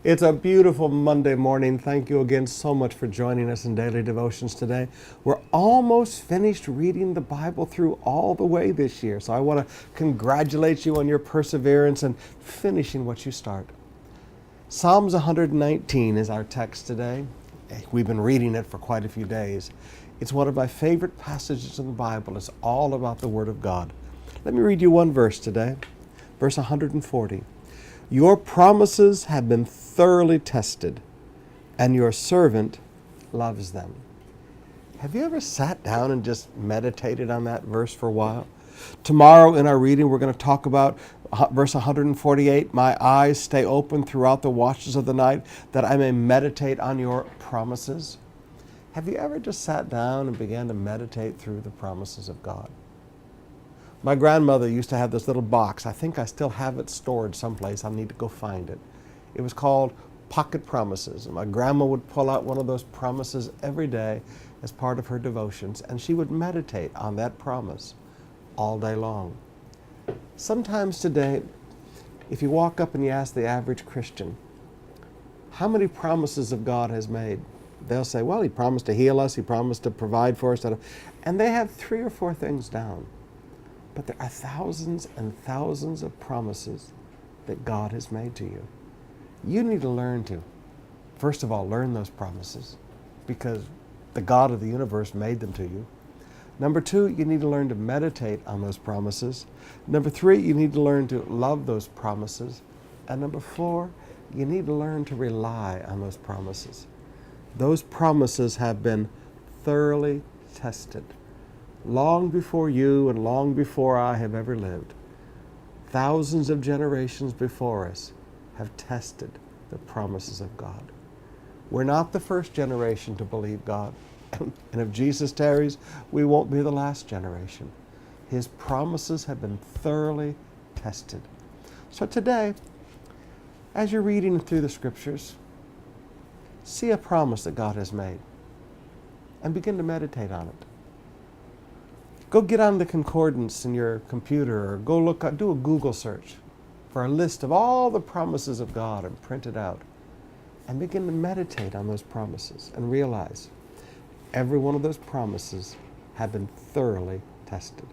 It's a beautiful Monday morning. Thank you again so much for joining us in Daily Devotions today. We're almost finished reading the Bible through all the way this year. So I want to congratulate you on your perseverance and finishing what you start. Psalms 119 is our text today. We've been reading it for quite a few days. It's one of my favorite passages in the Bible. It's all about the Word of God. Let me read you one verse today. Verse 140. Your promises have been thoroughly tested, and your servant loves them. Have you ever sat down and just meditated on that verse for a while? Tomorrow in our reading, we're going to talk about verse 148. My eyes stay open throughout the watches of the night, that I may meditate on your promises. Have you ever just sat down and began to meditate through the promises of God? My grandmother used to have this little box. I think I still have it stored someplace. I need to go find it. It was called Pocket Promises. And my grandma would pull out one of those promises every day as part of her devotions, and she would meditate on that promise all day long. Sometimes today, if you walk up and you ask the average Christian, how many promises of God has made? They'll say, well, He promised to heal us, He promised to provide for us. And they have 3 or 4 things down. But there are thousands and thousands of promises that God has made to you. You need to learn to, first of all, learn those promises because the God of the universe made them to you. Number 2, you need to learn to meditate on those promises. Number 3, you need to learn to love those promises. And number 4, you need to learn to rely on those promises. Those promises have been thoroughly tested. Long before you and long before I have ever lived, thousands of generations before us have tested the promises of God. We're not the first generation to believe God. And if Jesus tarries, we won't be the last generation. His promises have been thoroughly tested. So today, as you're reading through the Scriptures, see a promise that God has made and begin to meditate on it. Go get on the concordance in your computer or go do a Google search for a list of all the promises of God and print it out and begin to meditate on those promises and realize every one of those promises have been thoroughly tested.